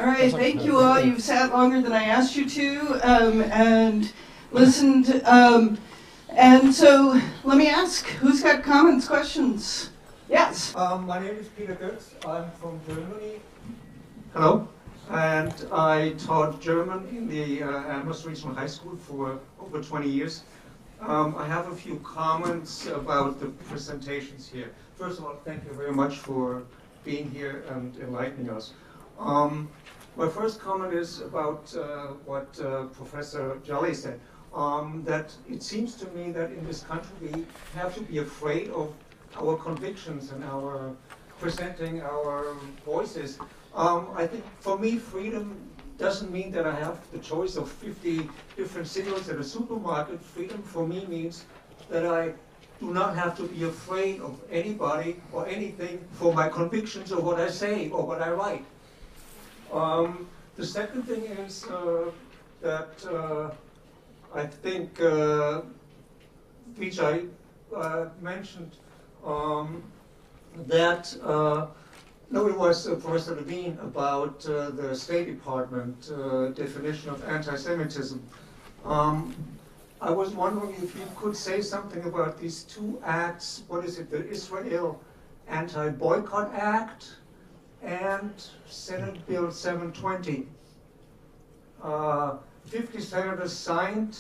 All right, thank you all. You've sat longer than I asked you to and listened. And so let me ask, who's got comments, questions? Yes? My name is Peter Götz. I'm from Germany. Hello. And I taught German in the Amherst Regional High School for over 20 years. I have a few comments about the presentations here. First of all, thank you very much for being here and enlightening us. My first comment is about what Professor Jolly said, that it seems to me that in this country we have to be afraid of our convictions and our presenting our voices. I think for me, freedom doesn't mean that I have the choice of 50 different cereals at a supermarket. Freedom for me means that I do not have to be afraid of anybody or anything for my convictions or what I say or what I write. The second thing is that I think, which I mentioned, that no, it was Professor Levine about the State Department definition of anti-Semitism. I was wondering if you could say something about these two acts. What is it? The Israel Anti-Boycott Act and Senate Bill 720. 50 senators signed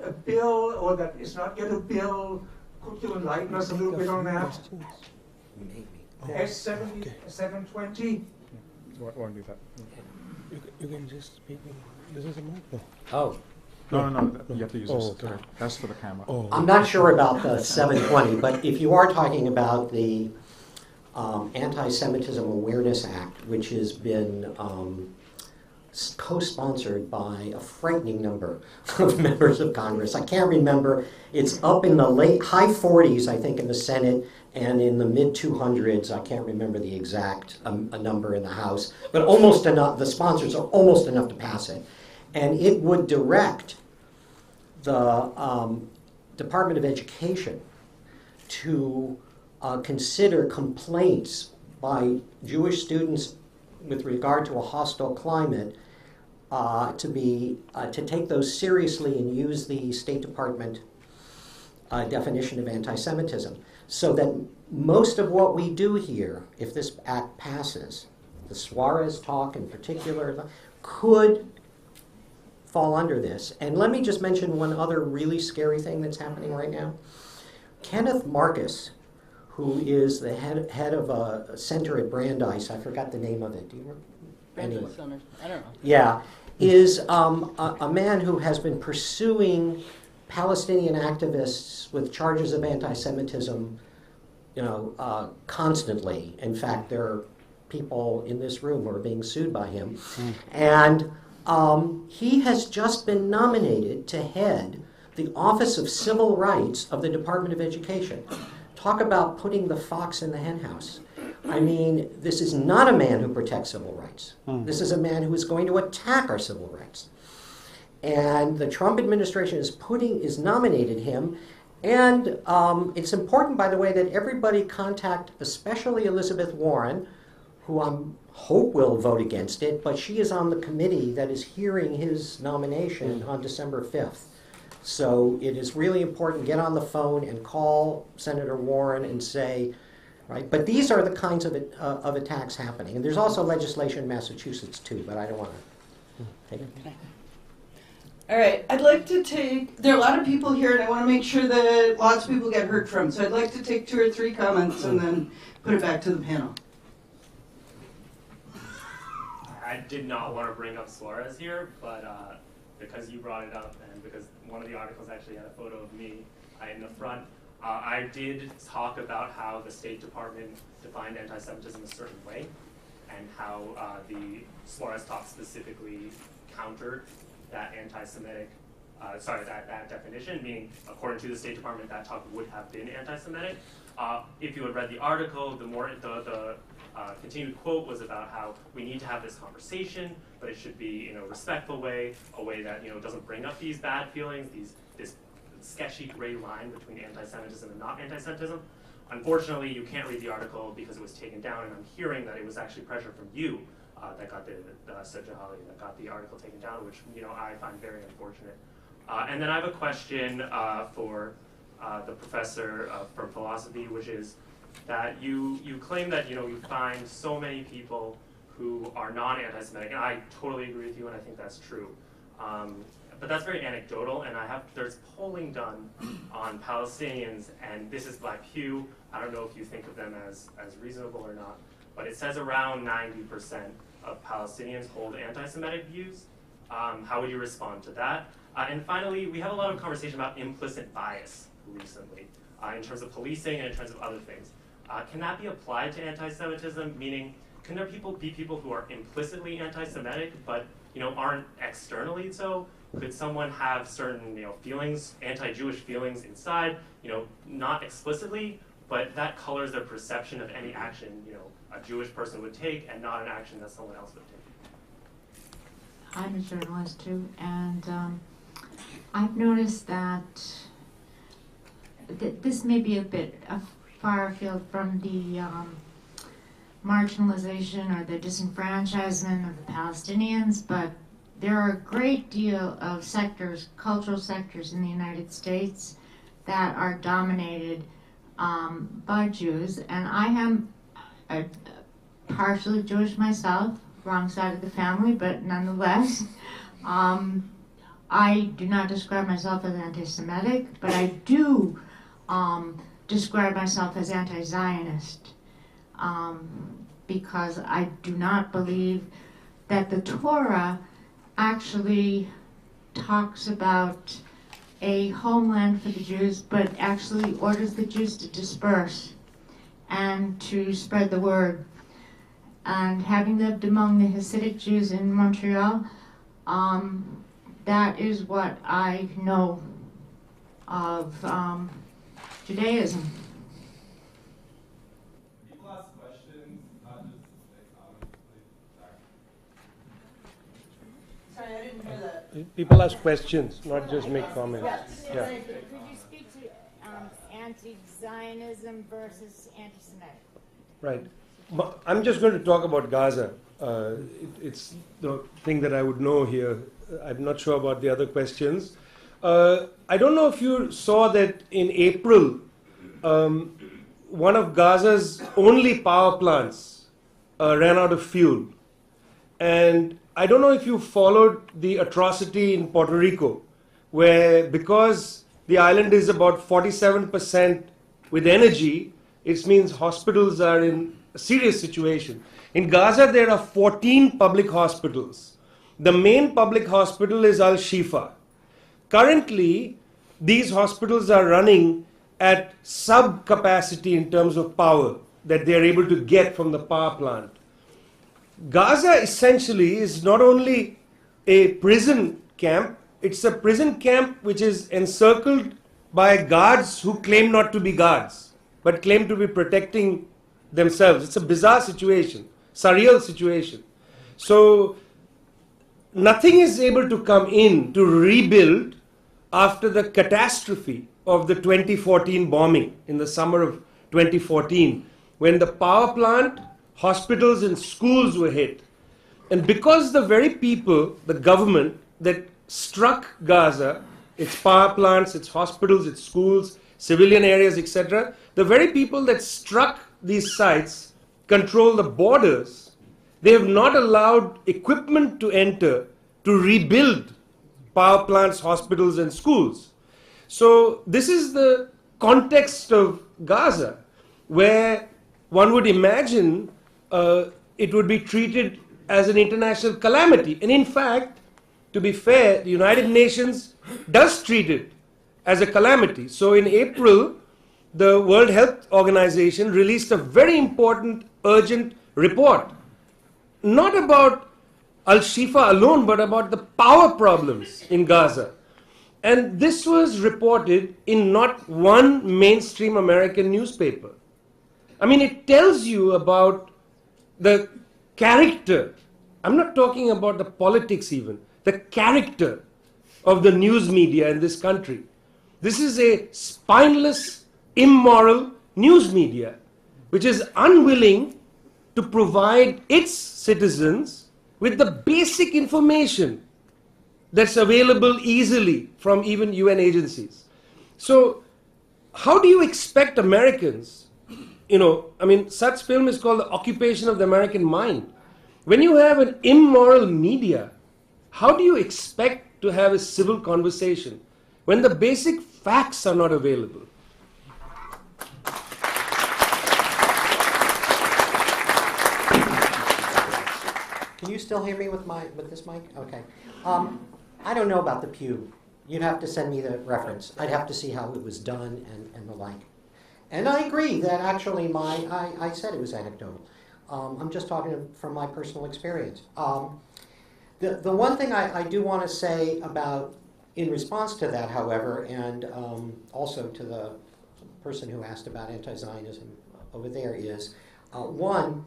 a bill, or that is not yet a bill. Could you enlighten us a little bit on that? S70, 720. Won't do that. You can just speak. This is a mic. Oh. No, you have to use this. Okay. That's for the camera. Oh. I'm not sure about the 720, but if you are talking about the Anti-Semitism Awareness Act, which has been co-sponsored by a frightening number of members of Congress. I can't remember. It's up in the high 40s, I think, in the Senate, and in the mid 200s. I can't remember the exact a number in the House, but almost enough. The sponsors are almost enough to pass it, and it would direct the Department of Education to consider complaints by Jewish students with regard to a hostile climate to take those seriously and use the State Department definition of anti-Semitism, so that most of what we do here, if this act passes, the Suarez talk in particular, could fall under this. And let me just mention one other really scary thing that's happening right now. Kenneth Marcus, who is the head of a center at Brandeis, I forgot the name of it. Do you remember? Anyway. I don't know. Yeah, is a man who has been pursuing Palestinian activists with charges of anti-Semitism, constantly. In fact, there are people in this room who are being sued by him. And he has just been nominated to head the Office of Civil Rights of the Department of Education. Talk about putting the fox in the henhouse. I mean, this is not a man who protects civil rights. This is a man who is going to attack our civil rights. And the Trump administration is nominated him. And it's important, by the way, that everybody contact, especially Elizabeth Warren, who I hope will vote against it, but she is on the committee that is hearing his nomination on December 5th. So it is really important. Get on the phone and call Senator Warren and say, right? But these are the kinds of attacks happening. And there's also legislation in Massachusetts, too, but I don't want to take it. All right, I'd like to there are a lot of people here, and I want to make sure that lots of people get heard from. So I'd like to take 2 or 3 comments and then put it back to the panel. I did not want to bring up Flores here, but because you brought it up and because one of the articles actually had a photo of me in the front, I did talk about how the State Department defined anti-Semitism a certain way and how the Flores talk specifically countered that anti-Semitic, that definition, meaning according to the State Department, that talk would have been anti-Semitic. If you had read the article, the continued quote was about how we need to have this conversation, but it should be in a respectful way, a way that doesn't bring up these bad feelings, this sketchy gray line between anti-Semitism and not anti-Semitism. Unfortunately, you can't read the article because it was taken down, and I'm hearing that it was actually pressure from you that got the Sajahali, that got the article taken down, which I find very unfortunate. And then I have a question for the professor from philosophy, which is that you claim that you find so many people who are non-anti-Semitic, and I totally agree with you, and I think that's true. But that's very anecdotal, and there's polling done on Palestinians, and this is by Pew. I don't know if you think of them as reasonable or not, but it says around 90% of Palestinians hold anti-Semitic views. How would you respond to that? And finally, we have a lot of conversation about implicit bias recently, in terms of policing and in terms of other things. Can that be applied to anti-Semitism? Meaning, can there be people who are implicitly anti-Semitic but aren't externally so? Could someone have certain feelings, anti-Jewish feelings inside, not explicitly, but that colors their perception of any action a Jewish person would take and not an action that someone else would take? I'm a journalist too, and I've noticed that this may be a bit far afield from the marginalization or the disenfranchisement of the Palestinians, but there are a great deal of sectors, cultural sectors in the United States that are dominated by Jews, and I am partially Jewish myself, wrong side of the family, but nonetheless, I do not describe myself as anti-Semitic, but I do describe myself as anti-Zionist, because I do not believe that the Torah actually talks about a homeland for the Jews, but actually orders the Jews to disperse and to spread the word. And having lived among the Hasidic Jews in Montreal, that is what I know of Judaism. People ask questions, not just comments, please. Sorry, I didn't hear that. People ask questions, not just make comments. Yeah. Could you speak to anti-Zionism versus anti-Semitic? Right. I'm just going to talk about Gaza. It's the thing that I would know here. I'm not sure about the other questions. I don't know if you saw that in April, one of Gaza's only power plants ran out of fuel. And I don't know if you followed the atrocity in Puerto Rico, where because the island is about 47% with energy, it means hospitals are in a serious situation. In Gaza, there are 14 public hospitals. The main public hospital is Al-Shifa. Currently, these hospitals are running at sub-capacity in terms of power that they are able to get from the power plant. Gaza essentially is not only a prison camp, it's a prison camp which is encircled by guards who claim not to be guards, but claim to be protecting themselves. It's a bizarre situation, surreal situation. So nothing is able to come in to rebuild after the catastrophe of the 2014 bombing in the summer of 2014, when the power plant, hospitals and schools were hit. And because the very people, the government that struck Gaza, its power plants, its hospitals, its schools, civilian areas, etc., the very people that struck these sites control the borders, they have not allowed equipment to enter to rebuild power plants, hospitals and schools. So this is the context of Gaza, where one would imagine it would be treated as an international calamity. And in fact, to be fair, the United Nations does treat it as a calamity. So in April, the World Health Organization released a very important, urgent report, not about Al-Shifa alone, but about the power problems in Gaza. And this was reported in not one mainstream American newspaper. I mean, it tells you about the character. I'm not talking about the politics even, the character of the news media in this country. This is a spineless, immoral news media which is unwilling to provide its citizens with the basic information that's available easily from even UN agencies. So how do you expect Americans, such film is called The Occupation of the American Mind. When you have an immoral media, how do you expect to have a civil conversation when the basic facts are not available? Can you still hear me with this mic? Okay. I don't know about the Pew. You'd have to send me the reference. I'd have to see how it was done and the like. And I agree that actually I said it was anecdotal. I'm just talking from my personal experience. The one thing I do want to say about, in response to that, however, and also to the person who asked about anti-Zionism over there is, one,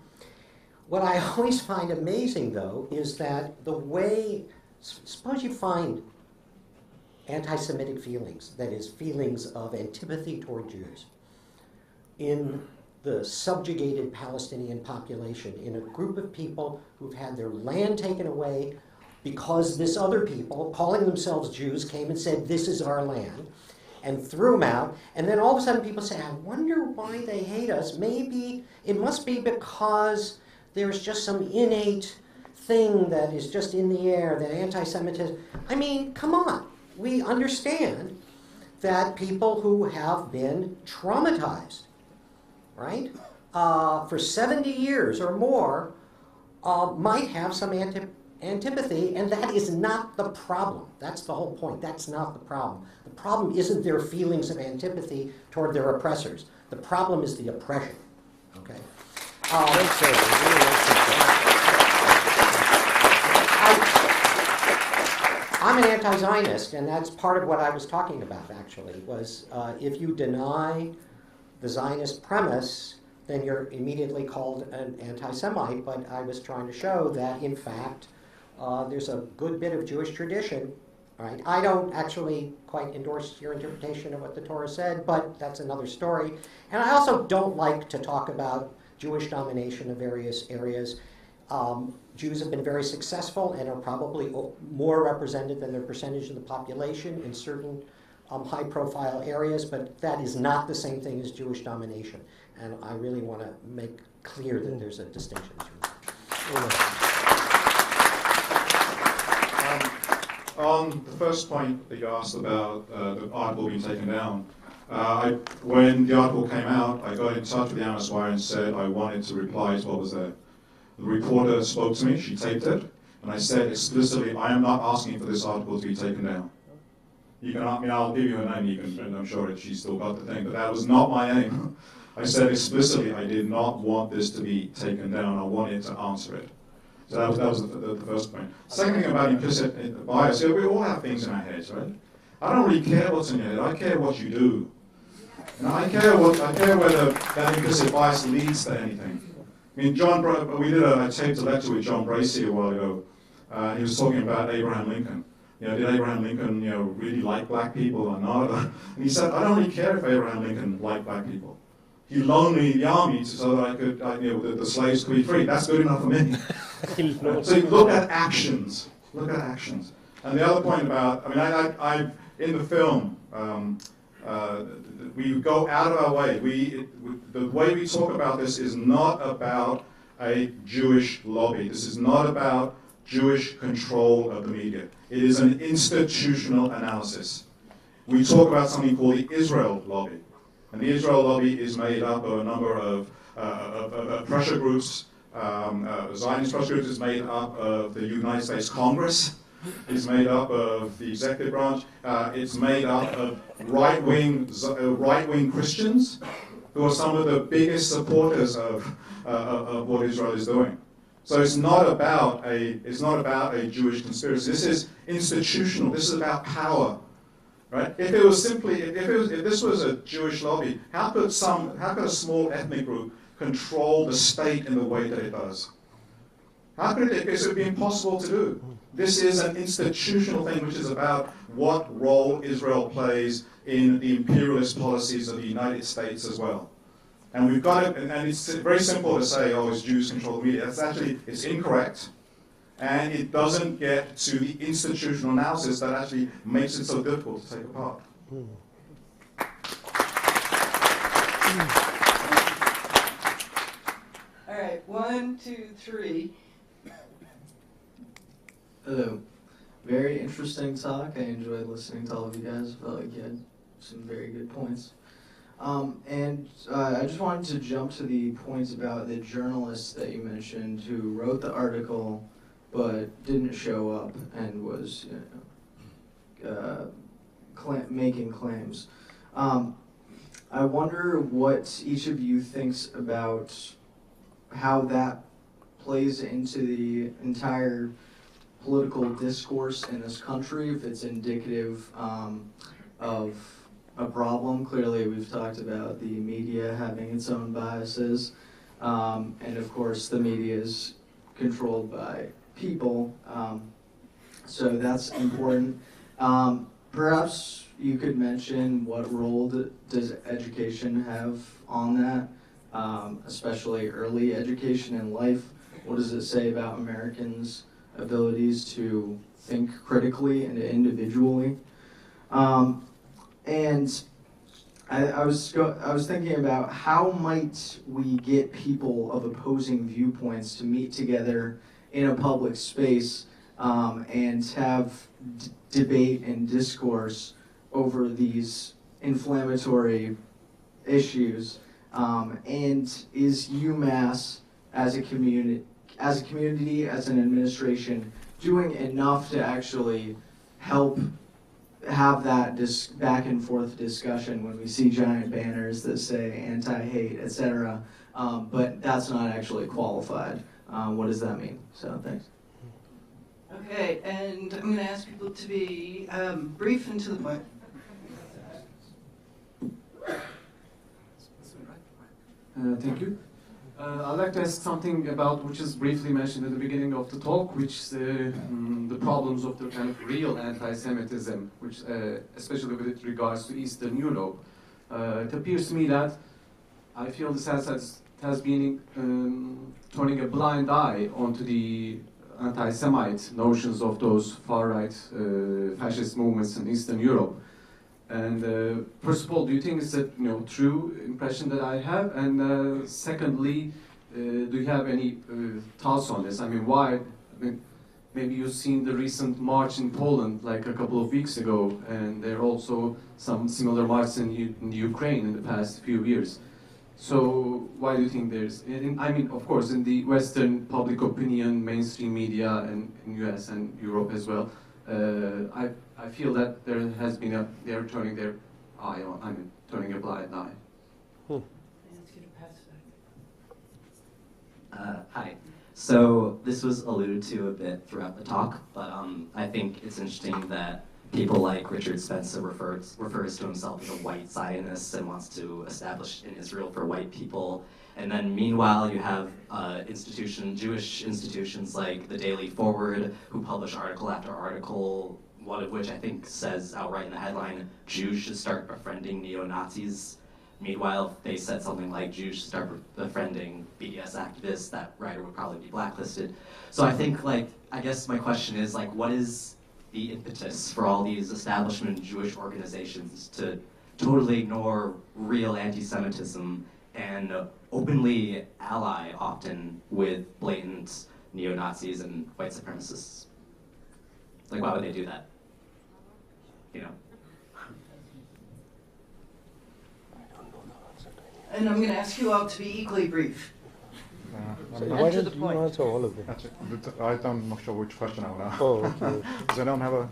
what I always find amazing, though, is that the way, suppose you find anti-Semitic feelings, that is, feelings of antipathy toward Jews, in the subjugated Palestinian population, in a group of people who've had their land taken away because this other people, calling themselves Jews, came and said, this is our land, and threw them out, and then all of a sudden people say, I wonder why they hate us. Maybe it must be because there's just some innate thing that is just in the air, that anti-Semitism. I mean, come on. We understand that people who have been traumatized, right, for 70 years or more might have some antipathy, and that is not the problem. That's the whole point. That's not the problem. The problem isn't their feelings of antipathy toward their oppressors. The problem is the oppression, okay? I'm an anti-Zionist, and that's part of what I was talking about, actually, was if you deny the Zionist premise, then you're immediately called an anti-Semite, but I was trying to show that, in fact, there's a good bit of Jewish tradition, right? I don't actually quite endorse your interpretation of what the Torah said, but that's another story. And I also don't like to talk about Jewish domination of various areas. Jews have been very successful and are probably more represented than their percentage of the population in certain high-profile areas, but that is not the same thing as Jewish domination. And I really want to make clear that there's a distinction between them. On the first point that you asked about the article being taken down, when the article came out, I got in touch with the Amherst Wire and said I wanted to reply to what was there. The reporter spoke to me, she taped it, and I said explicitly, I am not asking for this article to be taken down. You can, I'll give you her name, and I'm sure that she's still got the thing, but that was not my aim. I said explicitly, I did not want this to be taken down, I wanted to answer it. So that was the first point. Second thing about implicit bias, we all have things in our heads, right? I don't really care what's in your head, I care what you do. And I care whether that implicit bias leads to anything. I mean, I taped a lecture with John Bracey a while ago. He was talking about Abraham Lincoln. Did Abraham Lincoln, really like black people or not? And he said, I don't really care if Abraham Lincoln liked black people. He loaned me the army so that the slaves could be free. That's good enough for me. So look at actions. Look at actions. And the other point about, I in the film, we go out of our way. The way we talk about this is not about a Jewish lobby. This is not about Jewish control of the media. It is an institutional analysis. We talk about something called the Israel lobby. And the Israel lobby is made up of a number of pressure groups. Zionist pressure groups is made up of the United States Congress. It's made up of the executive branch. It's made up of right-wing Christians who are some of the biggest supporters of what Israel is doing. So it's not about a Jewish conspiracy. This is institutional. This is about power, right? If this was a Jewish lobby, how could a small ethnic group control the state in the way that it does? How could it? Because it would be impossible to do. This is an institutional thing which is about what role Israel plays in the imperialist policies of the United States as well. And we've got it, and it's very simple to say, oh, it's Jews control the media. It's incorrect. And it doesn't get to the institutional analysis that actually makes it so difficult to take apart. All right, 1, 2, 3. Hello. Very interesting talk. I enjoyed listening to all of you guys. Felt like you had some very good points. I just wanted to jump to the points about the journalist that you mentioned who wrote the article but didn't show up and was making claims. I wonder what each of you thinks about how that plays into the entire political discourse in this country, if it's indicative of a problem. Clearly, we've talked about the media having its own biases, and of course, the media is controlled by people, so that's important. Perhaps you could mention what role does education have on that, especially early education in life. What does it say about Americans' abilities to think critically and individually? And I was thinking about how might we get people of opposing viewpoints to meet together in a public space and have debate and discourse over these inflammatory issues. And is UMass as a community, as an administration, doing enough to actually help have that back and forth discussion when we see giant banners that say anti-hate, etc., but that's not actually qualified? What does that mean? So thanks. Okay, and I'm going to ask people to be brief and to the point. Thank you. I'd like to ask something about which is briefly mentioned at the beginning of the talk, which is the problems of the kind of real anti-Semitism, which especially with regards to Eastern Europe. It appears to me that I feel this has been turning a blind eye onto the anti-Semite notions of those far-right fascist movements in Eastern Europe. And first of all, do you think it's a true impression that I have? And secondly, do you have any thoughts on this? I mean, why? I mean, maybe you've seen the recent march in Poland like a couple of weeks ago, and there are also some similar marches in Ukraine in the past few years. So why do you think there's? I mean, of course, in the Western public opinion, mainstream media, and in US and Europe as well, I feel that there has been they're turning their eye on, turning a blind eye. Hi. So this was alluded to a bit throughout the talk, but I think it's interesting that people like Richard Spencer refers to himself as a white Zionist and wants to establish in Israel for white people. And then meanwhile, you have Jewish institutions like the Daily Forward, who publish article after article, one of which I think says outright in the headline, Jews should start befriending neo-Nazis. Meanwhile, if they said something like Jews should start befriending BDS activists, that writer would probably be blacklisted. So I think, I guess my question is, what is the impetus for all these establishment Jewish organizations to totally ignore real anti-Semitism and openly ally often with blatant neo-Nazis and white supremacists? Why would they do that? And I'm going to ask you all to be equally brief. Why to the point. Answer all of them? I'm not sure which question I now. Oh, okay. Does anyone have a?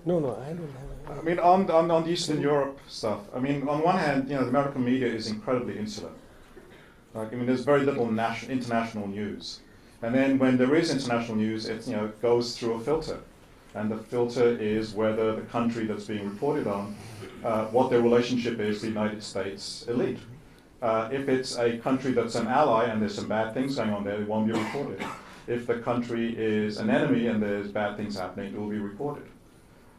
No, I don't have. I mean, on the Eastern Europe stuff. I mean, on one hand, the American media is incredibly insular. There's very little international news, and then when there is international news, it goes through a filter, and the filter is whether the country that's being reported on, what their relationship is to the United States elite. If it's a country that's an ally and there's some bad things going on there, it won't be reported. If the country is an enemy and there's bad things happening, it will be reported.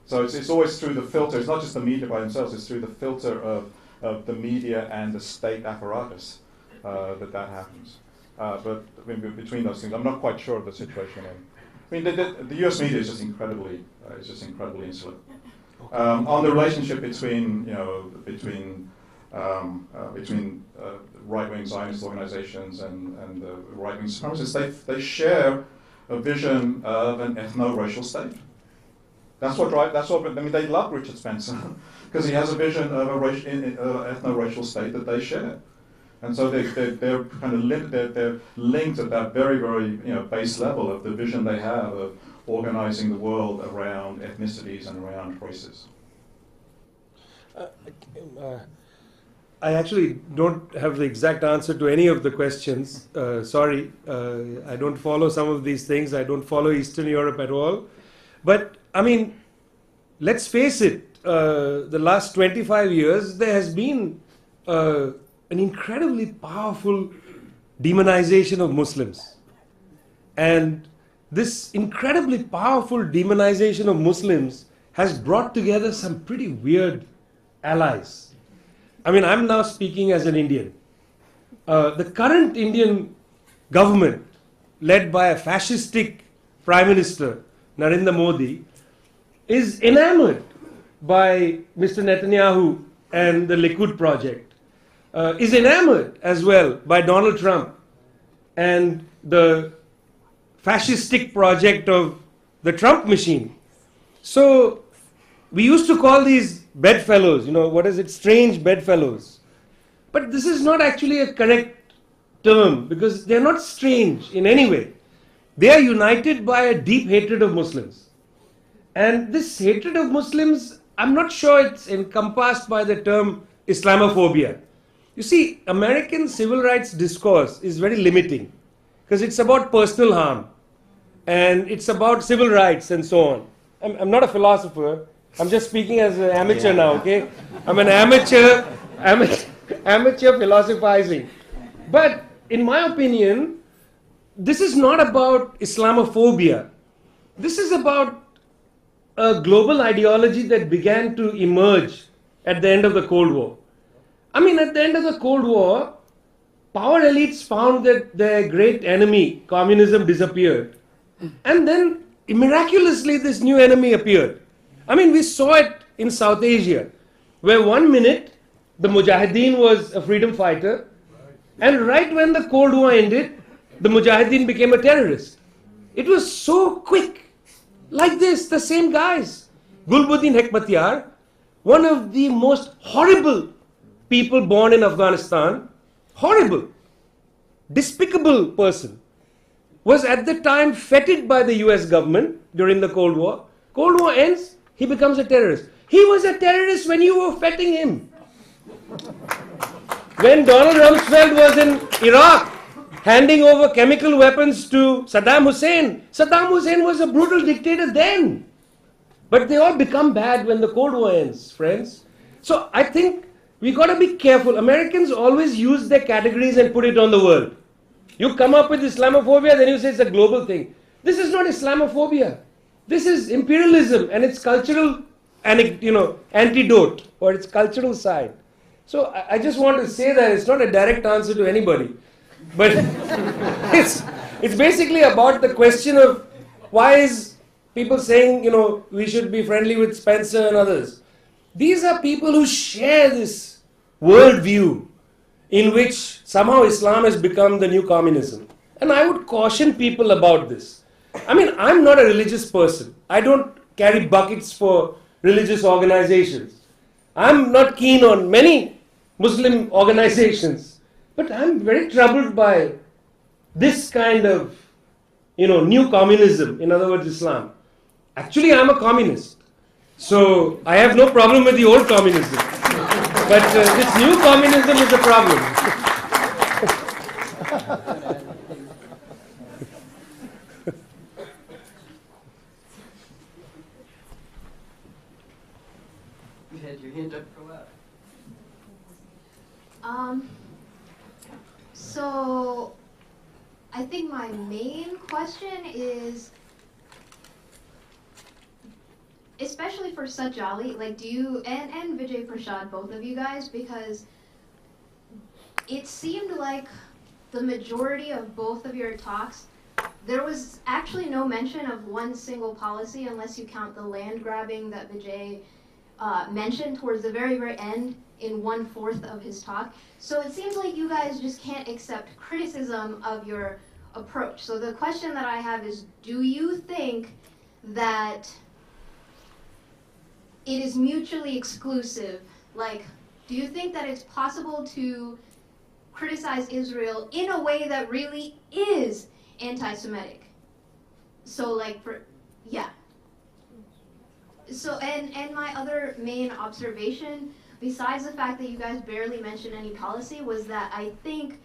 So it's always through the filter. It's not just the media by themselves, it's through the filter of of the media and the state apparatus that happens. But I mean, between those things, I'm not quite sure of the situation. I mean, the U.S. media is just incredibly insular. On the relationship between right-wing Zionist organizations and the right-wing supremacists, they share a vision of an ethno-racial state. That's what. I mean, they love Richard Spencer because he has a vision of an ethno-racial state that they share, and so they're kind of they're linked at that very, very base level of the vision they have of organizing the world around ethnicities and around races. I actually don't have the exact answer to any of the questions. Sorry, I don't follow some of these things. I don't follow Eastern Europe at all. But, I mean, let's face it, the last 25 years, there has been an incredibly powerful demonization of Muslims. And this incredibly powerful demonization of Muslims has brought together some pretty weird allies. I mean, I'm now speaking as an Indian. The current Indian government, led by a fascistic Prime Minister, Narendra Modi, is enamored by Mr. Netanyahu and the Likud project, is enamored as well by Donald Trump and the fascistic project of the Trump machine. So we used to call these bedfellows, what is it? Strange bedfellows. But this is not actually a correct term because they're not strange in any way. They are united by a deep hatred of Muslims. And this hatred of Muslims, I'm not sure it's encompassed by the term Islamophobia. You see, American civil rights discourse is very limiting because it's about personal harm and it's about civil rights and so on. I'm not a philosopher. I'm just speaking as an amateur now, okay? I'm an amateur philosophizing. But in my opinion, this is not about Islamophobia. This is about a global ideology that began to emerge at the end of the Cold War. I mean, at the end of the Cold War, power elites found that their great enemy, communism, disappeared. And then, miraculously, this new enemy appeared. I mean, we saw it in South Asia, where 1 minute the Mujahideen was a freedom fighter, and right when the Cold War ended, the Mujahideen became a terrorist. It was so quick. Like this, the same guys. Gulbuddin Hekmatyar, one of the most horrible people born in Afghanistan, horrible, despicable person, was at the time feted by the US government during the Cold War. Cold War ends, he becomes a terrorist. He was a terrorist when you were fetting him. When Donald Rumsfeld was in Iraq, handing over chemical weapons to Saddam Hussein was a brutal dictator then. But they all become bad when the Cold War ends, friends. So I think we got to be careful. Americans always use their categories and put it on the world. You come up with Islamophobia, then you say it's a global thing. This is not Islamophobia. This is imperialism and its cultural antidote or its cultural side. So I just want to say that it's not a direct answer to anybody. But it's basically about the question of why is people saying, we should be friendly with Spencer and others. These are people who share this worldview in which somehow Islam has become the new communism. And I would caution people about this. I mean, I'm not a religious person. I don't carry buckets for religious organizations. I'm not keen on many Muslim organizations. But I'm very troubled by this kind of, new communism, in other words, Islam. Actually, I'm a communist. So I have no problem with the old communism. But this new communism is a problem. You had your hand up for a while. So I think my main question is especially for Sajali, like, do you, and Vijay Prashad, both of you guys, because it seemed like the majority of both of your talks, there was actually no mention of one single policy unless you count the land grabbing that Vijay mentioned towards the very, very end in 1/4 of his talk. So it seems like you guys just can't accept criticism of your approach. So the question that I have is, do you think that it is mutually exclusive? Like, do you think that it's possible to criticize Israel in a way that really is anti-Semitic? So like, yeah. So, and my other main observation, besides the fact that you guys barely mentioned any policy, was that I think,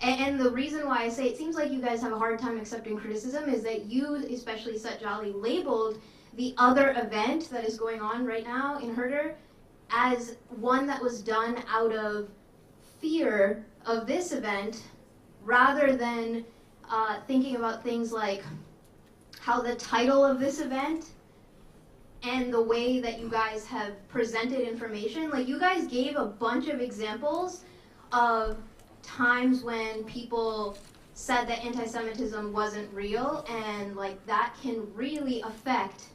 and the reason why I say it seems like you guys have a hard time accepting criticism is that you, especially Sajali, labeled the other event that is going on right now in Herder as one that was done out of fear of this event, rather than thinking about things like how the title of this event and the way that you guys have presented information, like you guys gave a bunch of examples of times when people said that anti-Semitism wasn't real, and like that can really affect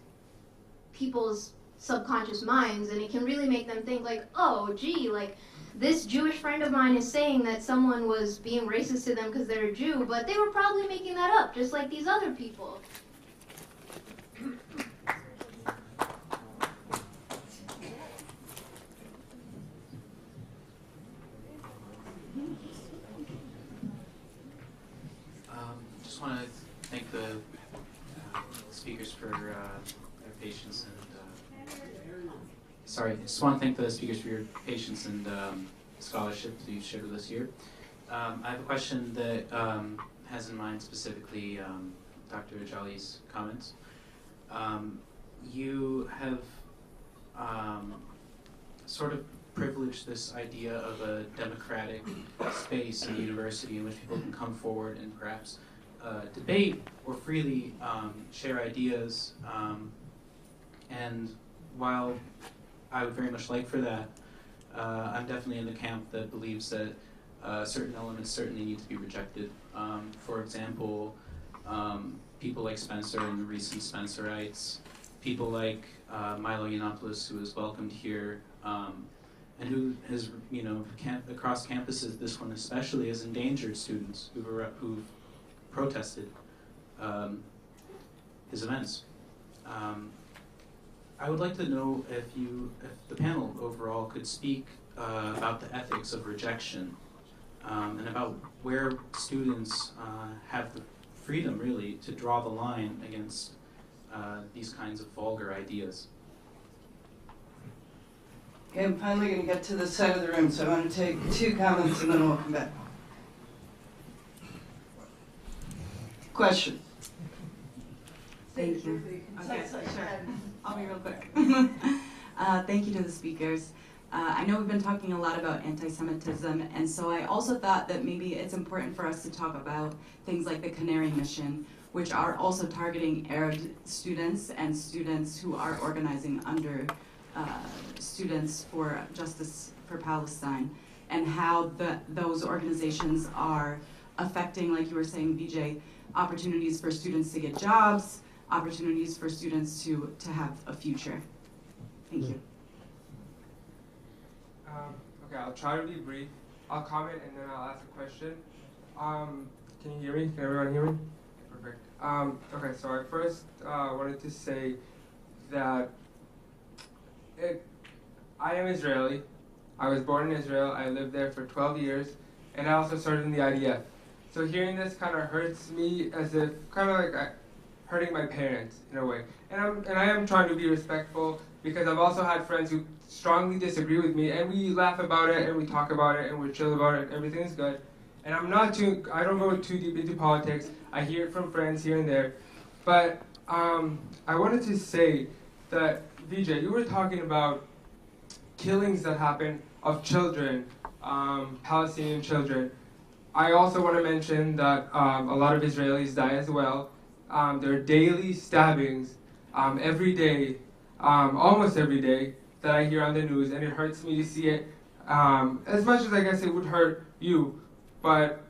people's subconscious minds, and it can really make them think like, oh gee, like this Jewish friend of mine is saying that someone was being racist to them because they're a Jew, but they were probably making that up just like these other people. Just want to thank the speakers for their patience and just want to thank the speakers for your patience and scholarship that you've shared with us here. I have a question that has in mind specifically Dr. Ajali's comments. You have sort of privileged this idea of a democratic space in the university in which people can come forward and perhaps debate or freely share ideas. And while I would very much like for that, I'm definitely in the camp that believes that certain elements certainly need to be rejected. For example, people like Spencer and the recent Spencerites, people like Milo Yiannopoulos, who is welcomed here, and who has, across campuses, this one especially, has endangered students who've protested his events. I would like to know if the panel overall could speak about the ethics of rejection and about where students have the freedom, really, to draw the line against these kinds of vulgar ideas. Okay, I'm finally going to get to this side of the room, so I want to take 2 comments and then we'll come back. Question. Thank you. Okay, sure. I'll be real quick. Thank you to the speakers. I know we've been talking a lot about anti-Semitism, and so I also thought that maybe it's important for us to talk about things like the Canary Mission, which are also targeting Arab students and students who are organizing under Students for Justice for Palestine, and how those organizations are affecting, like you were saying, Vijay, opportunities for students to get jobs, opportunities for students to have a future. Thank you. Okay, I'll try to be brief. I'll comment and then I'll ask a question. Can you hear me? Can everyone hear me? Perfect. Okay, so I first wanted to say that I am Israeli. I was born in Israel. I lived there for 12 years, and I also served in the IDF. So hearing this kind of hurts me, as if kind of like hurting my parents in a way. And I am trying to be respectful, because I've also had friends who strongly disagree with me, and we laugh about it, and we talk about it, and we're chill about it, and everything's good. And I don't go too deep into politics. I hear it from friends here and there. But I wanted to say that, Vijay, you were talking about killings that happen of children, Palestinian children. I also want to mention that a lot of Israelis die as well. There are daily stabbings every day almost every day that I hear on the news, and it hurts me to see it as much as I guess it would hurt you. But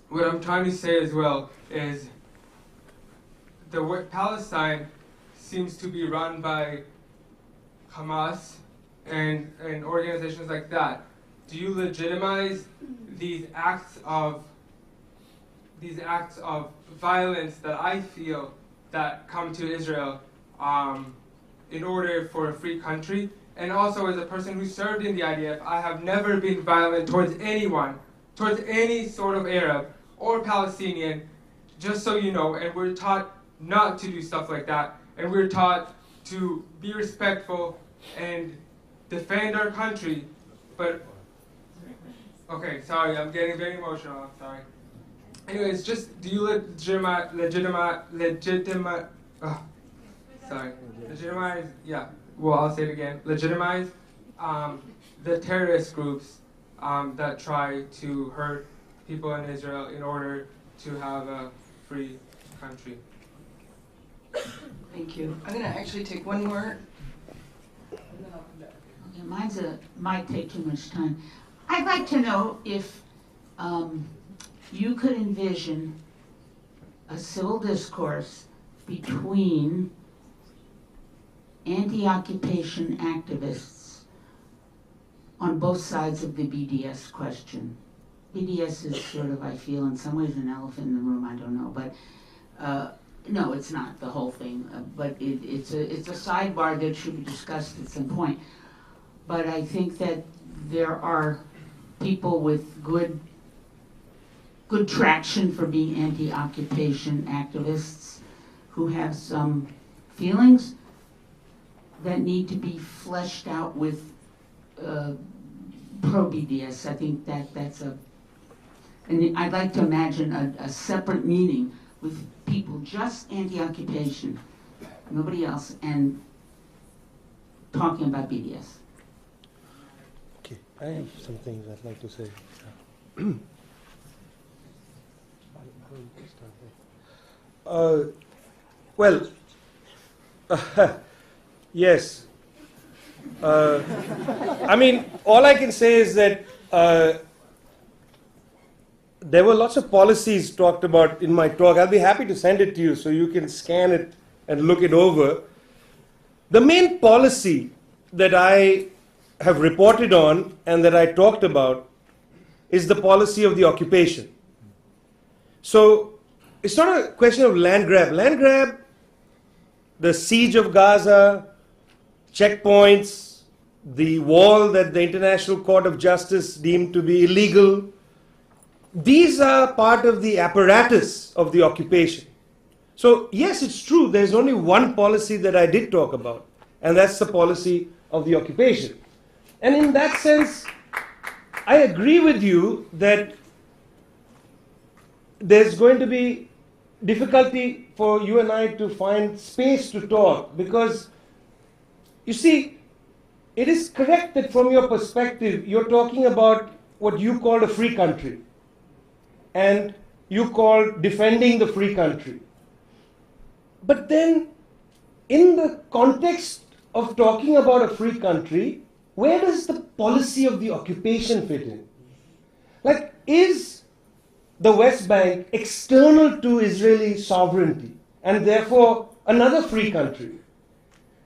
what I'm trying to say as well is Palestine seems to be run by Hamas and organizations like that. Do you legitimize these acts of violence that I feel that come to Israel in order for a free country? And also, as a person who served in the IDF, I have never been violent towards anyone, towards any sort of Arab or Palestinian, just so you know. And we're taught not to do stuff like that. And we're taught to be respectful and defend our country. But, okay, sorry, I'm getting very emotional, I'm sorry. Anyways, just, do you legitimize, yeah, well, I'll say it again, legitimize the terrorist groups that try to hurt people in Israel in order to have a free country? Thank you. I'm going to actually take one more. Okay, mine's might take too much time. I'd like to know if you could envision a civil discourse between anti-occupation activists on both sides of the BDS question. BDS is sort of, I feel, in some ways an elephant in the room, I don't know, but no, it's not the whole thing, but it's a sidebar that should be discussed at some point. But I think that there are people with good traction for being anti-occupation activists who have some feelings that need to be fleshed out with pro-BDS. I think that's and I'd like to imagine a separate meeting with people just anti-occupation, nobody else, and talking about BDS. Okay, I have some things I'd like to say. Well, yes. I mean, all I can say is that there were lots of policies talked about in my talk. I'll be happy to send it to you so you can scan it and look it over. The main policy that I have reported on and that I talked about is the policy of the occupation. So it's not a question of land grab. Land grab, the siege of Gaza, checkpoints, the wall that the International Court of Justice deemed to be illegal, these are part of the apparatus of the occupation. So yes, it's true, there's only one policy that I did talk about, and that's the policy of the occupation. And in that sense, I agree with you that there's going to be difficulty for you and I to find space to talk, because you see, it is correct that from your perspective, you're talking about what you call a free country, and you call defending the free country. But then, in the context of talking about a free country, where does the policy of the occupation fit in? Like, is the West Bank external to Israeli sovereignty and therefore another free country?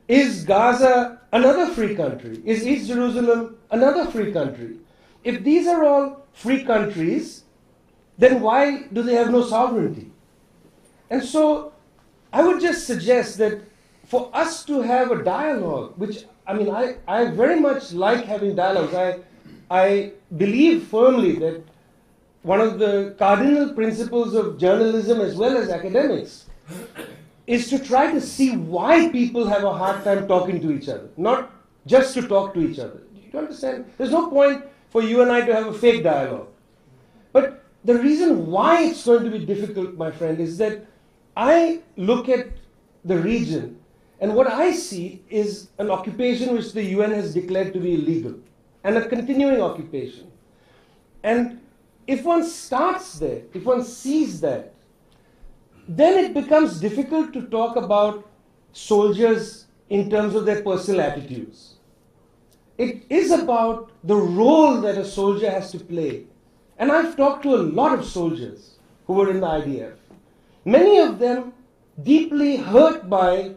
Is Gaza another free country? Is East Jerusalem another free country? If these are all free countries, then why do they have no sovereignty? And so I would just suggest that for us to have a dialogue, which, I mean, I very much like having dialogues. I believe firmly that one of the cardinal principles of journalism as well as academics is to try to see why people have a hard time talking to each other, not just to talk to each other. Do you understand? There's no point for you and I to have a fake dialogue. But the reason why it's going to be difficult, my friend, is that I look at the region and what I see is an occupation which the UN has declared to be illegal and a continuing occupation. And if one starts there, if one sees that, then it becomes difficult to talk about soldiers in terms of their personal attitudes. It is about the role that a soldier has to play. And I've talked to a lot of soldiers who were in the IDF. Many of them deeply hurt by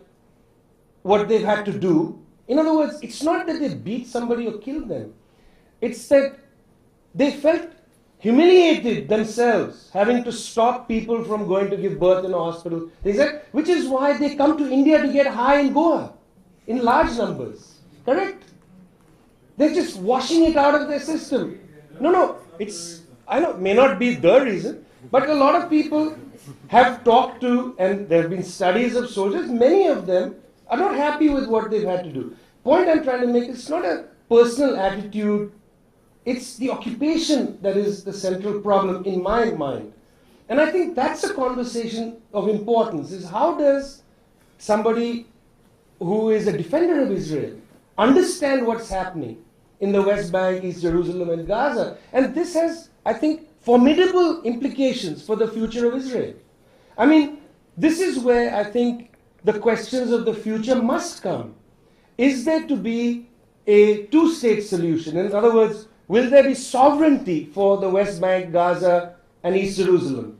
what they've had to do. In other words, it's not that they beat somebody or killed them. It's that they felt humiliated themselves, having to stop people from going to give birth in a hospital. They said, which is why they come to India to get high in Goa in large numbers. Correct? They're just washing it out of their system. No, I know, may not be the reason, but a lot of people have talked to, and there have been studies of soldiers, many of them are not happy with what they've had to do. Point I'm trying to make is not a personal attitude, it's the occupation that is the central problem in my mind. And I think that's a conversation of importance, is how does somebody who is a defender of Israel understand what's happening in the West Bank, East Jerusalem and Gaza. And this has, I think, formidable implications for the future of Israel. I mean, this is where I think the questions of the future must come. Is there to be a two-state solution? In other words, will there be sovereignty for the West Bank, Gaza and East Jerusalem?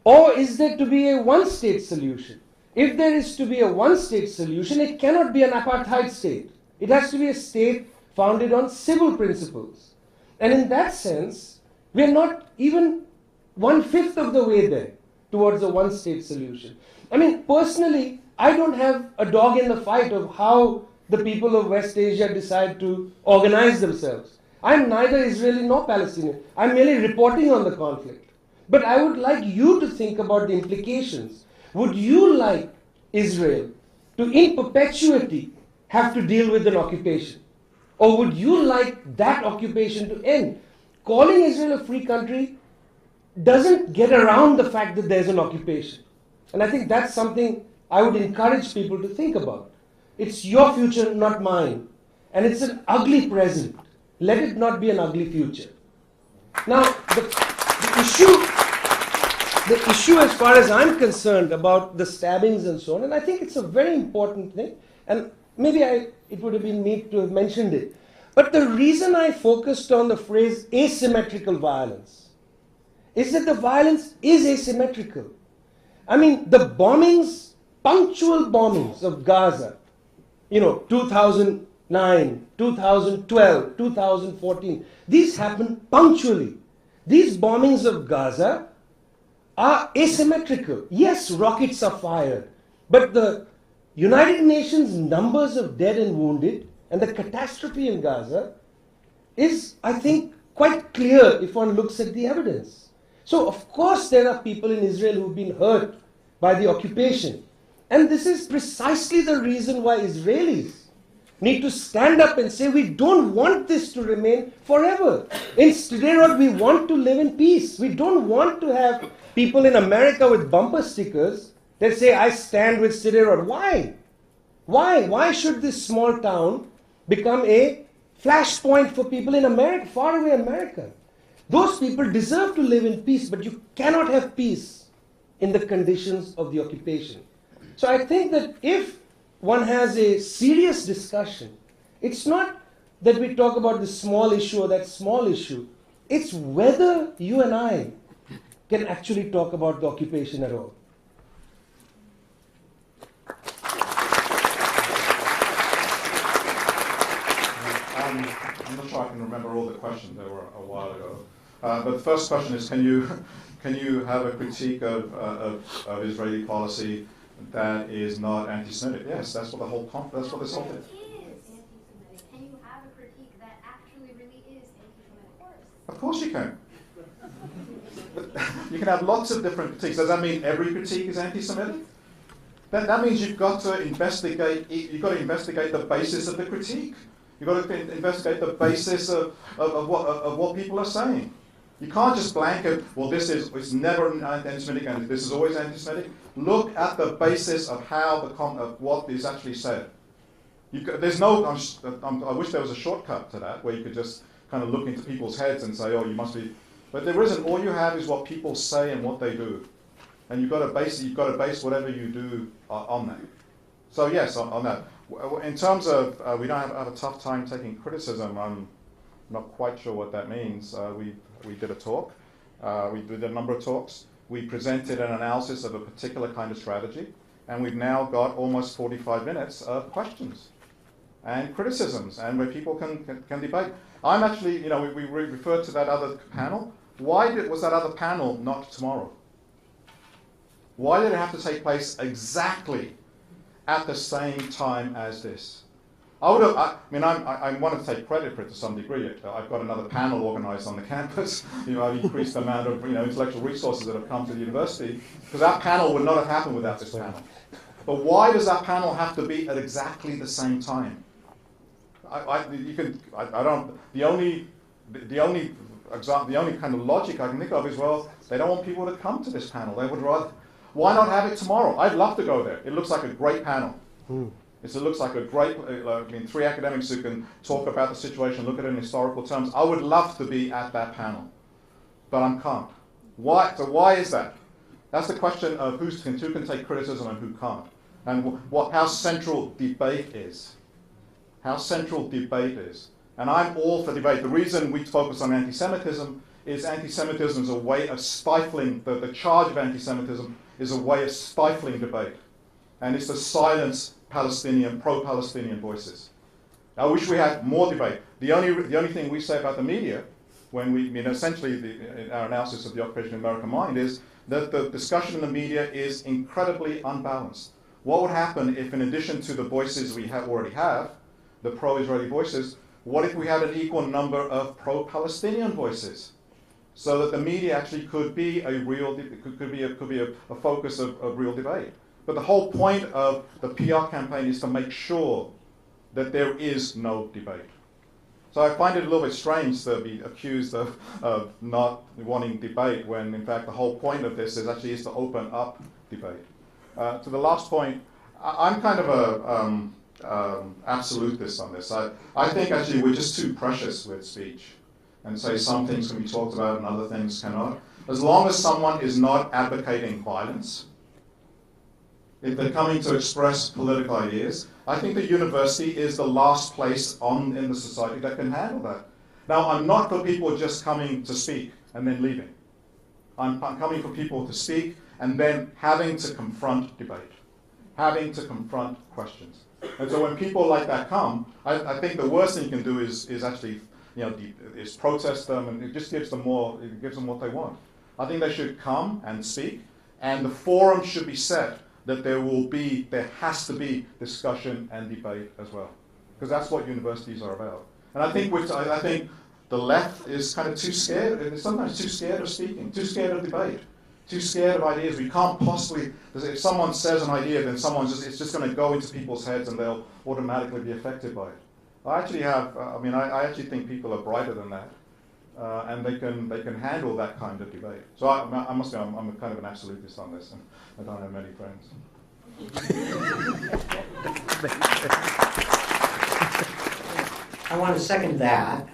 Or is there to be a one-state solution? If there is to be a one-state solution, it cannot be an apartheid state. It has to be a state founded on civil principles. And in that sense, we are not even 1/5 of the way there towards a one-state solution. I mean, personally, I don't have a dog in the fight of how the people of West Asia decide to organize themselves. I'm neither Israeli nor Palestinian. I'm merely reporting on the conflict. But I would like you to think about the implications. Would you like Israel to, in perpetuity, have to deal with an occupation? Or would you like that occupation to end? Calling Israel a free country doesn't get around the fact that there's an occupation. And I think that's something I would encourage people to think about. It's your future, not mine. And it's an ugly present. Let it not be an ugly future. Now, the issue as far as I'm concerned about the stabbings and so on, and I think it's a very important thing, and maybe it would have been me to have mentioned it. But the reason I focused on the phrase asymmetrical violence is that the violence is asymmetrical. I mean, the bombings, punctual bombings of Gaza, 2009, 2012, 2014, these happen punctually. These bombings of Gaza are asymmetrical. Yes, rockets are fired, but the United Nations numbers of dead and wounded and the catastrophe in Gaza is, I think, quite clear if one looks at the evidence. So, of course, there are people in Israel who've been hurt by the occupation. And this is precisely the reason why Israelis need to stand up and say, we don't want this to remain forever. In Sderot, we want to live in peace. We don't want to have people in America with bumper stickers that say, I stand with Sderot. Why? Why should this small town become a flashpoint for people in America, faraway America? Those people deserve to live in peace, but you cannot have peace in the conditions of the occupation. So I think that if one has a serious discussion, it's not that we talk about this small issue or that small issue. It's whether you and I can actually talk about the occupation at all. I'm not sure I can remember all the questions. They were a while ago. But the first question is, can you have a critique of Israeli policy that is not anti-Semitic? Yes, that's what that's what this whole thing. Can you have a critique that actually really is anti-Semitic? Of course you can. You can have lots of different critiques. Does that mean every critique is anti-Semitic? That means you've got to investigate. You've got to investigate the basis of the critique. You've got to investigate the basis of what people are saying. You can't just blanket, well, it's never anti-Semitic and this is always anti-Semitic. Look at the basis of what is actually said. There's no, I wish there was a shortcut to that where you could just kind of look into people's heads and say, oh, you must be, but there isn't. All you have is what people say and what they do. And you've got to base whatever you do on that. So yes, on that. In terms of we don't have a tough time taking criticism, I'm not quite sure what that means. We did a talk. We did a number of talks. We presented an analysis of a particular kind of strategy, and we've now got almost 45 minutes of questions and criticisms, and where people can debate. I'm actually, we referred to that other panel. Why was that other panel not tomorrow? Why did it have to take place exactly at the same time as this? I want to take credit for it to some degree. I've got another panel organized on the campus. I've increased the amount of intellectual resources that have come to the university, because that panel would not have happened without this panel. But why does that panel have to be at exactly the same time? The only kind of logic I can think of is, well, they don't want people to come to this panel. They would rather. Why not have it tomorrow? I'd love to go there. It looks like a great panel. It looks like a great, three academics who can talk about the situation, look at it in historical terms. I would love to be at that panel, but I can't. Why? So why is that? That's the question of who can take criticism and who can't, and how central debate is. How central debate is. And I'm all for debate. The reason we focus on anti-Semitism is anti-Semitism is a way of stifling, the charge of anti-Semitism is a way of stifling debate. And it's to silence pro-Palestinian voices. I wish we had more debate. The only thing we say about the media, when essentially our analysis of the Occupation of American Mind, is that the discussion in the media is incredibly unbalanced. What would happen if, in addition to the voices we already have, the pro-Israeli voices, what if we had an equal number of pro-Palestinian voices, so that the media actually could be a focus of real debate? But the whole point of the PR campaign is to make sure that there is no debate. So I find it a little bit strange to be accused of not wanting debate, when in fact the whole point of this is to open up debate. To the last point, I'm kind of a absolutist on this. I think actually we're just too precious with speech, and say some things can be talked about and other things cannot. As long as someone is not advocating violence, if they're coming to express political ideas, I think the university is the last place in the society that can handle that. Now, I'm not for people just coming to speak and then leaving. I'm coming for people to speak and then having to confront debate, having to confront questions. And so when people like that come, I think the worst thing you can do is actually, is protest them, and it just gives them what they want. I think they should come and speak, and the forum should be set that there has to be discussion and debate as well, because that's what universities are about. And I think the left is kind of too scared. It's sometimes too scared of speaking, too scared of debate, too scared of ideas. We can't possibly. If someone says an idea, then it's just going to go into people's heads, and they'll automatically be affected by it. I actually think people are brighter than that, and they can handle that kind of debate. So I must say I'm kind of an absolutist on this, and I don't have many friends. I want to second that,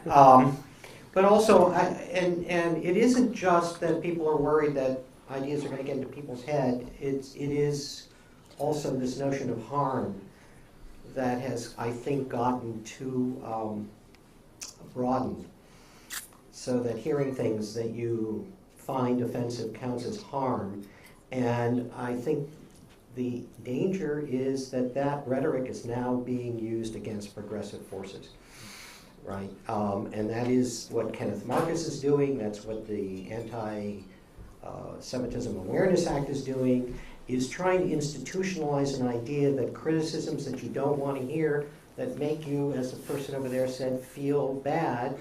but also, and it isn't just that people are worried that ideas are going to get into people's head. It is also this notion of harm that has, I think, gotten too broadened, so that hearing things that you find offensive counts as harm. And I think the danger is that rhetoric is now being used against progressive forces, right? And that is what Kenneth Marcus is doing. That's what the Anti-Semitism Awareness Act is doing, is trying to institutionalize an idea that criticisms that you don't want to hear, that make you, as the person over there said, feel bad,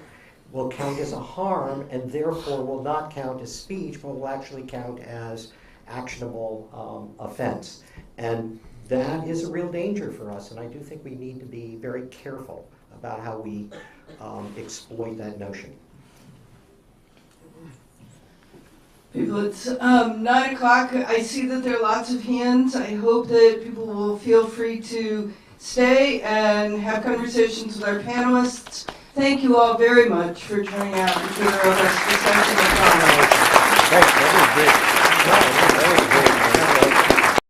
will count as a harm, and therefore will not count as speech, but will actually count as actionable offense. And that is a real danger for us, and I do think we need to be very careful about how we exploit that notion. People, it's 9 o'clock. I see that there are lots of hands. I hope that people will feel free to stay and have conversations with our panelists. Thank you all very much for joining out and for the robust discussion. Thanks, that was great. That was great.